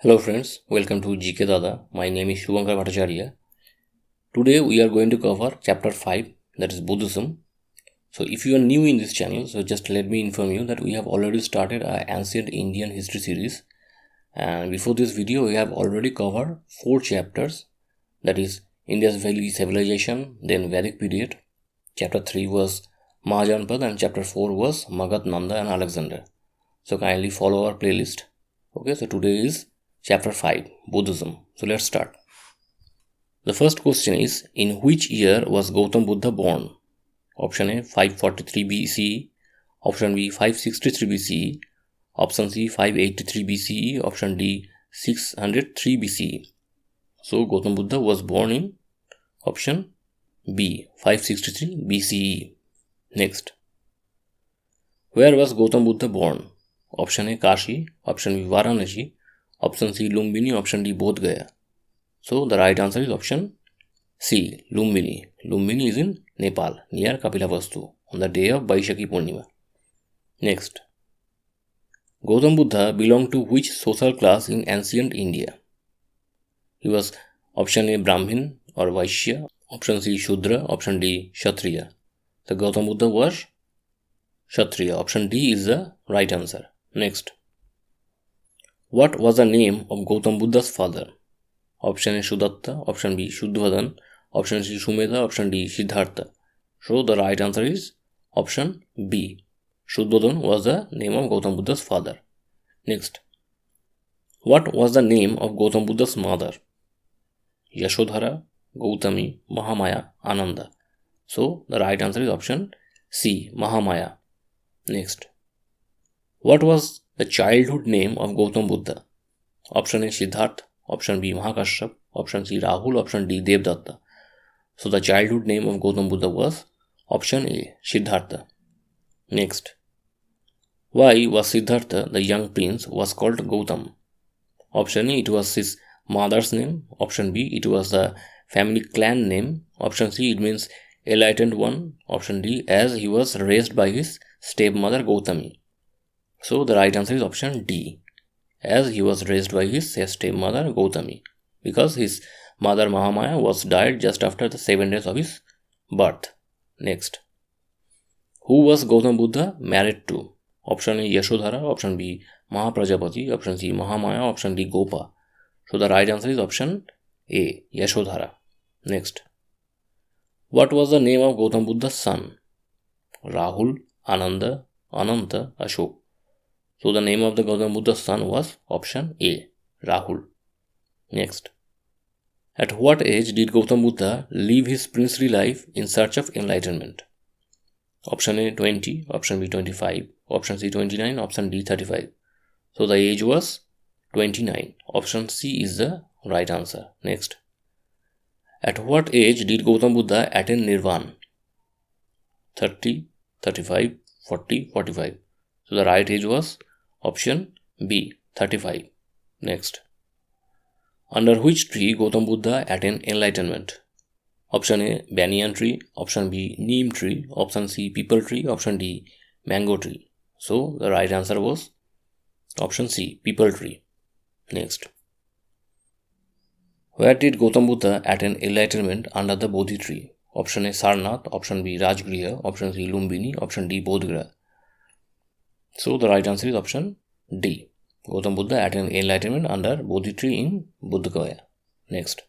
Hello friends, welcome to GK DADA. My name is Shubhankar Bhattacharya. Today we are going to cover chapter 5, that is Buddhism. So if you are new in this channel, so just let me inform you that we have already started our ancient Indian history series. And before this video we have already covered 4 chapters, that is Indus Valley civilization, then Vedic period. Chapter 3 was Mahajanpadas and chapter 4 was Magadh, Nanda and Alexander. So kindly follow our playlist. Okay, so today is Chapter 5, Buddhism. So let's start. The first question is, in which year was Gautam Buddha born? Option A, 543 BCE. Option B, 563 BCE. Option C, 583 BCE. Option D, 603 BCE. So Gautam Buddha was born in option B, 563 BCE. Next. Where was Gautam Buddha born? Option A, Kashi. Option B, Varanasi. Option C, Lumbini. Option D, Bodh Gaya. So the right answer is option C, Lumbini. Lumbini is in Nepal, near Kapilavastu, on the day of Vaishakhi Purnima. Next. Gautam Buddha belonged to which social class in ancient India? He was option A, Brahmin or Vaishya. Option C, Shudra. Option D, Kshatriya. So Gautam Buddha was Kshatriya. Option D is the right answer. Next. What was the name of Gautam Buddha's father? Option A, Shudatta. Option B, Shuddhavan. Option C, Shumedha. Option D, Siddhartha. So the right answer is option B. Shuddhavan was the name of Gautam Buddha's father. Next. What was the name of Gautam Buddha's mother? Yashodhara, Gautami, Mahamaya, Ananda. So the right answer is option C, Mahamaya. Next. What was the childhood name of Gautam Buddha? Option A, Siddhartha. Option B, Mahakashyap. Option C, Rahul. Option D, Devdatta. So the childhood name of Gautam Buddha was option A, Siddhartha. Next. Why was Siddhartha, the young prince, was called Gautam? Option A, it was his mother's name. Option B, it was the family clan name. Option C, it means enlightened one. Option D, as he was raised by his stepmother Gautami. So the right answer is option D, as he was raised by his stepmother Gautami, because his mother Mahamaya was died just after the 7 days of his birth. Next. Who was Gautam Buddha married to? Option A, Yashodhara. Option B, Mahaprajapati. Option C, Mahamaya. Option D, Gopa. So the right answer is option A, Yashodhara. Next. What was the name of Gautam Buddha's son? Rahul, Ananda, Ananta, Ashok. So the name of the Gautam Buddha's son was option A, Rahul. Next. At what age did Gautam Buddha live his princely life in search of enlightenment? Option A, 20. Option B, 25. Option C, 29. Option D, 35. So the age was 29. Option C is the right answer. Next. At what age did Gautam Buddha attain Nirvana? 30, 35, 40, 45. So the right age was option B, 35. Next. Under which tree Gautam Buddha attained enlightenment? Option A, banyan tree. Option B, neem tree. Option C, peepal tree. Option D, mango tree. So the right answer was option C, peepal tree. Next. Where did Gautam Buddha attain enlightenment under the Bodhi tree? Option A, Sarnath. Option B, Rajgriha. Option C, Lumbini. Option D, Bodh Gaya. So the right answer is option D. Gautam Buddha attained enlightenment under Bodhi tree in Bodh Gaya. Next.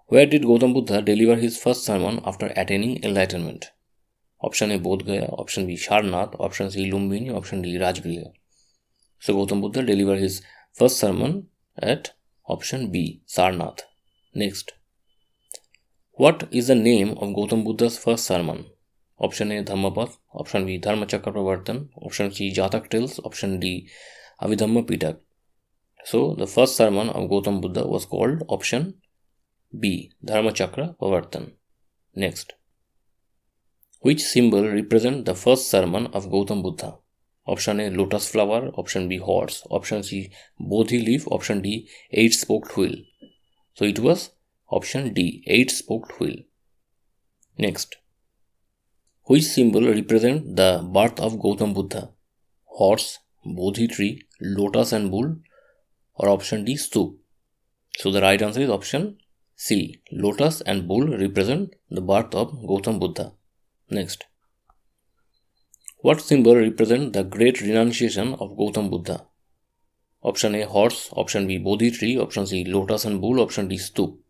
Where did Gautam Buddha deliver his first sermon after attaining enlightenment? Option A, Bodh Gaya. Option B, Sarnath. Option C, Lumbini. Option D, Rajgriha. So Gautam Buddha delivered his first sermon at option B, Sarnath. Next. What is the name of Gautam Buddha's first sermon? Option A, Dhammapad. Option B, Dharmachakra Pravartan. Option C, Jatak Tales. Option D, Abhidhamma Pitak. So the first sermon of Gautam Buddha was called option B, Dharmachakra Pravartan. Next. Which symbol represents the first sermon of Gautam Buddha? Option A, lotus flower. Option B, horse. Option C, bodhi leaf. Option D, 8-spoked wheel. So it was option D, 8-spoked wheel. Next. Which symbol represents the birth of Gautam Buddha? Horse, bodhi tree, lotus and bull, or option D, stoop? So the right answer is option C. Lotus and bull represent the birth of Gautam Buddha. Next. What symbol represents the great renunciation of Gautam Buddha? Option A, horse. Option B, Bodhi tree. Option C, lotus and bull. Option D, stoop.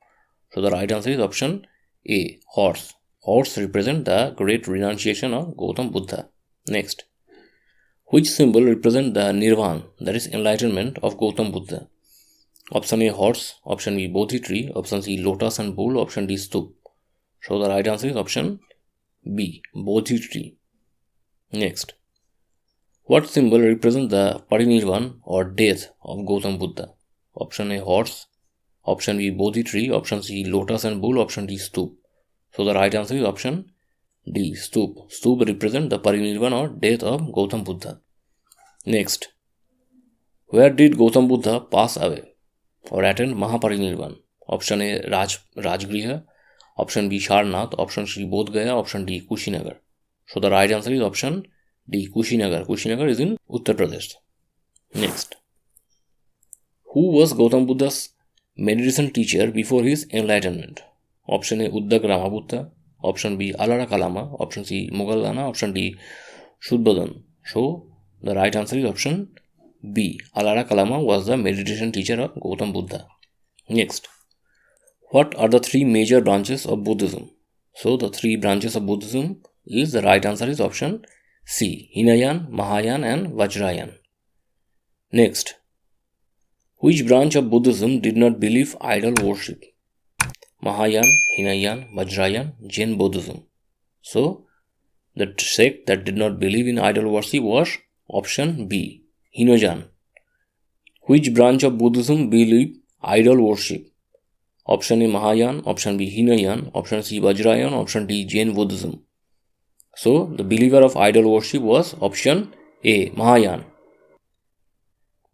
So the right answer is option A, horse. Horse represent the great renunciation of Gautam Buddha. Next. Which symbol represent the nirvana, that is enlightenment of Gautam Buddha? Option A, horse. Option B, Bodhi tree. Option C, lotus and bull. Option D, stoop. So the right answer is option B, Bodhi tree. Next. What symbol represents the parinirvana or death of Gautam Buddha? Option A, horse. Option B, Bodhi tree. Option C, lotus and bull. Option D, stoop. So the right answer is option D, stoop. Stoop represents the parinirvana or death of Gautam Buddha. Next. Where did Gautam Buddha pass away or attend Mahaparinirvana? Option A, Rajgriha. Option B, Sharnath. Option C, Bodh Gaya. Option D, Kushinagar. So the right answer is option D, Kushinagar. Kushinagar is in Uttar Pradesh. Next. Who was Gautam Buddha's meditation teacher before his enlightenment? Option A, Uddak Ramabutta. Option B, Alara Kalama. Option C, Mughallana. Option D, Shuddhadan. So the right answer is option B. Alara Kalama was the meditation teacher of Gautam Buddha. Next. What are the three major branches of Buddhism? So the three branches of Buddhism is the right answer is option C. Hinayan, Mahayana and Vajrayan. Next. Which branch of Buddhism did not believe idol worship? Mahayana, Hinayan, Vajrayan, Jain Buddhism. So the sect that did not believe in idol worship was option B, Hinojan. Which branch of Buddhism believe idol worship? Option A, Mahayana. Option B, Hinayan. Option C, Vajrayan. Option D, Jain Buddhism. So the believer of idol worship was option A, Mahayana.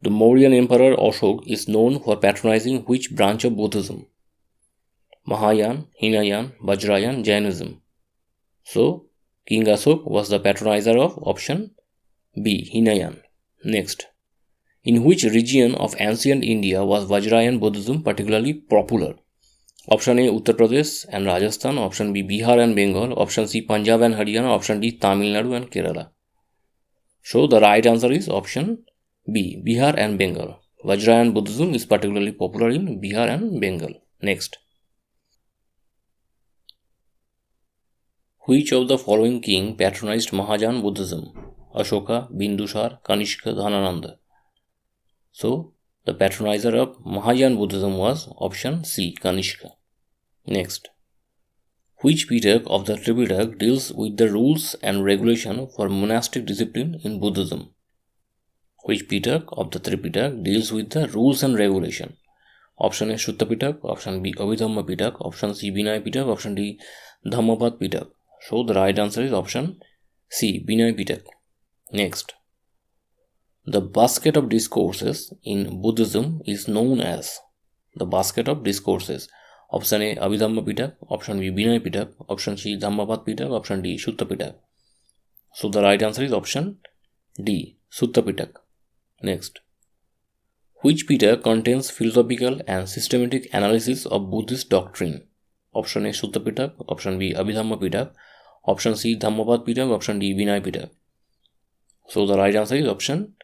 The Mauryan Emperor Ashok is known for patronizing which branch of Buddhism? Mahayana, Hinayan, Vajrayan, Jainism. So King Ashok was the patronizer of option B, Hinayan. Next. In which region of ancient India was Vajrayan Buddhism particularly popular? Option A, Uttar Pradesh and Rajasthan. Option B, Bihar and Bengal. Option C, Punjab and Haryana. Option D, Tamil Nadu and Kerala. So the right answer is option B, Bihar and Bengal. Vajrayan Buddhism is particularly popular in Bihar and Bengal. Next. Which of the following king patronized Mahajan Buddhism? Ashoka, Bindusar, Kanishka, Dhanananda. So the patronizer of Mahajan Buddhism was option C, Kanishka. Next. Which Pitak of the Tripitaka deals with the rules and regulation for monastic discipline in Buddhism? Which Pitak of the Tripitaka deals with the rules and regulation? Option A, Sutta Pitak. Option B, Abhidhamma Pitak. Option C, Vinaya Pitak. Option D, Dhammapad Pitak. So the right answer is option C, Vinaya Pitak. Next. The basket of discourses in Buddhism is known as the basket of discourses. Option A, Abhidhamma Pitak. Option B, Vinaya Pitak. Option C, Dhammapad Pitak. Option D, Sutta Pitak. So the right answer is option D, Sutta Pitak. Next. Which Pitak contains philosophical and systematic analysis of Buddhist doctrine? Option A, Sutta Pitak. Option B, Abhidhamma Pitak. Option C, Dhammapad Pitak. Option D, Vinaya Pitak. So the right answer is option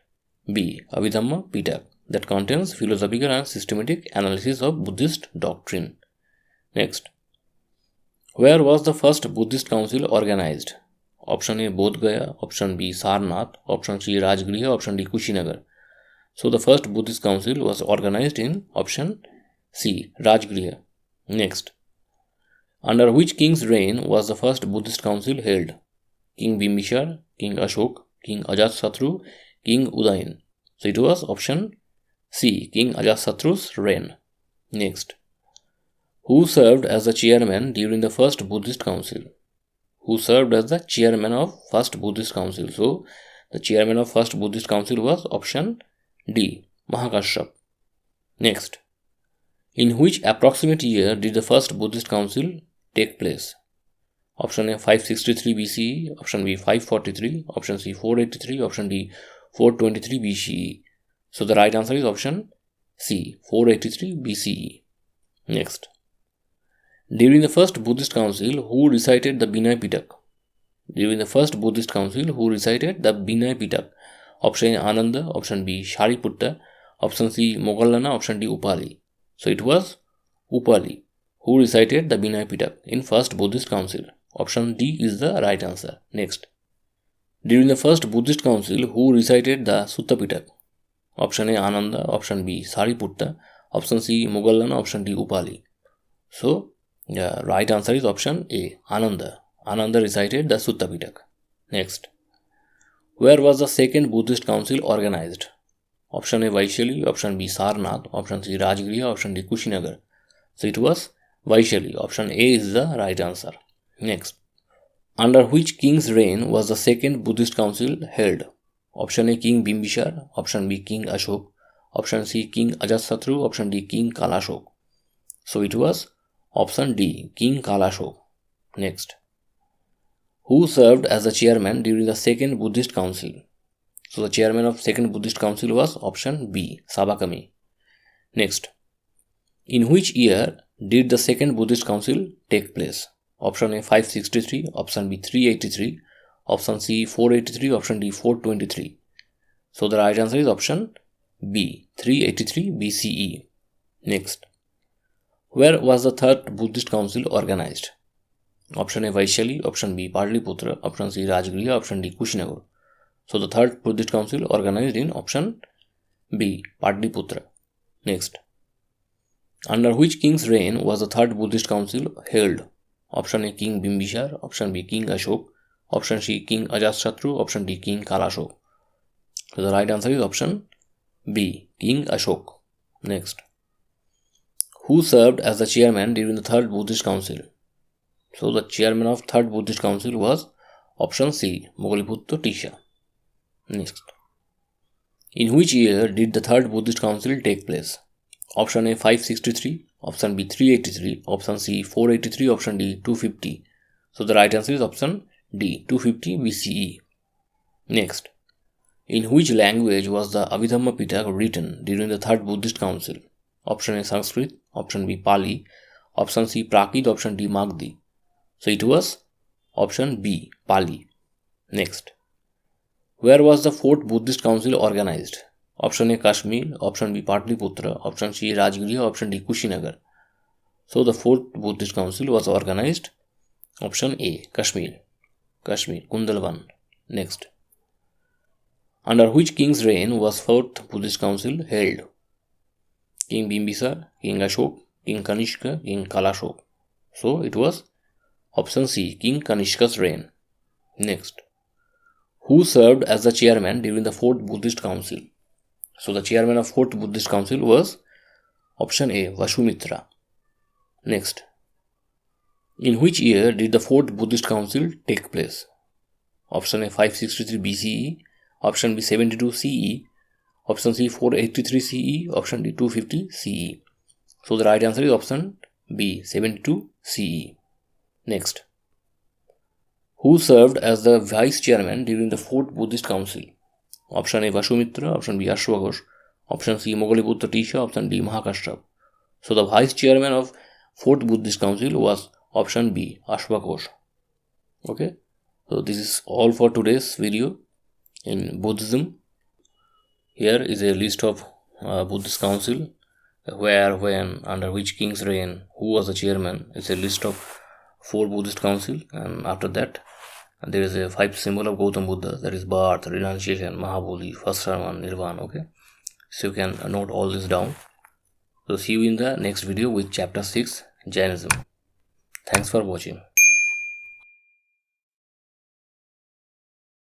B, Abhidhamma Pitak, that contains philosophical and systematic analysis of Buddhist doctrine. Next. Where was the first Buddhist council organized? Option A, Bodh Gaya. Option B, Sarnath. Option C, Rajgriha. Option D, Kushinagar. So the first Buddhist council was organized in option C, Rajgriha. Next. Under which king's reign was the first Buddhist council held? King Bimbisar, King Ashok, King Ajatasattu, King Udayan. So it was option C, King Ajatasattu's reign. Next. Who served as the chairman during the first Buddhist council? Who served as the chairman of first Buddhist council? So the chairman of first Buddhist council was option D, Mahakashyap. Next. In which approximate year did the first Buddhist council take place? Option A, 563 BCE. Option B, 543. Option C, 483. Option D, 423 BCE. So the right answer is option C. 483 BCE. Next. During the first Buddhist council, who recited the Vinaya Pitaka? During the first Buddhist council, who recited the Vinaya Pitaka? Option A. Ananda, option B. Shariputta, option C. Moggallana, option D. Upali. So it was Upali who recited the Vinaya Pitaka in first Buddhist council. Option D is the right answer. Next. During the first Buddhist council, who recited the Sutta Pitaka? Option A. Ananda, option B. Sariputta, option C. Moggallana, option D. Upali. So the right answer is option A. Ananda. Ananda recited the Sutta Pitaka. Next. Where was the second Buddhist council organized? Option A. Vaishali, option B. Sarnath, option C. Rajgriha, option D. Kushinagar. So it was Vaishali. Option A is the right answer. Next. Under which king's reign was the second Buddhist council held? Option A. King Bimbisar, option B. King Ashok, option C. King Ajatasattu, option D. King Kalashok. So it was option D. King Kalashok. Next. Who served as the chairman during the second Buddhist council? So the chairman of second Buddhist council was option B. Sabakami. Next. In which year did the second Buddhist council take place? Option A. 563, option B. 383, option C. 483, option D. 423. So the right answer is option B. 383 BCE. Next. Where was the third Buddhist council organized? Option A. Vaishali, option B. Pataliputra, option C. Rajgriha, option D. Kushinagar. So the third Buddhist council organized in option B. Pataliputra. Next. Under which king's reign was the third Buddhist council held? Option A. King Bimbisar, option B. King Ashok, option C. King Ajatasattu, option D. King Kalashok. So the right answer is option B. King Ashok. Next. Who served as the chairman during the third Buddhist council? So the chairman of third Buddhist council was option C. Moggaliputta Tisha. Next. In which year did the third Buddhist council take place? Option A. 563, option B. 383, option C. 483, option D. 250. So the right answer is option D. 250 BCE. Next. In which language was the Abhidhamma Pitaka written during the third Buddhist council? Option A. Sanskrit, option B. Pali, option C. Prakrit, option D. Magadh. So it was option B. Pali. Next. Where was the fourth Buddhist council organized? Option A. Kashmir, option B. Pataliputra, option C. Rajgriha, option D. Kushinagar. So the fourth Buddhist council was organized option A. Kashmir, Kundalwan. Next. Under which king's reign was fourth Buddhist council held? King Bimbisar, King Ashok, King Kanishka, King Kalashok. So it was option C. King Kanishka's reign. Next. Who served as the chairman during the fourth Buddhist council? So the chairman of fourth Buddhist council was option A. Vashumitra. Next. In which year did the fourth Buddhist council take place? Option A. 563 BCE, option B. 72 CE, option C. 483 CE, option D. 250 CE. So the right answer is option B. 72 CE. Next. Who served as the vice chairman during the fourth Buddhist council? Option A. Vashumitra, option B. Ashwaghosh, option C. Moggaliputta Tisha, option D. Mahakashyap. So the vice chairman of fourth Buddhist council was option B. Ashwaghosh. Okay. So this is all for today's video in Buddhism. Here is a list of Buddhist council, where, when, under which king's reign, who was the chairman. It's a list of 4 Buddhist council, and after that there is a 5 symbol of Gautam Buddha, that is birth, renunciation, Mahabodhi, first Sarvan, Nirvana. Okay, so you can note all this down. So see you in the next video with chapter 6, Jainism. Thanks for watching.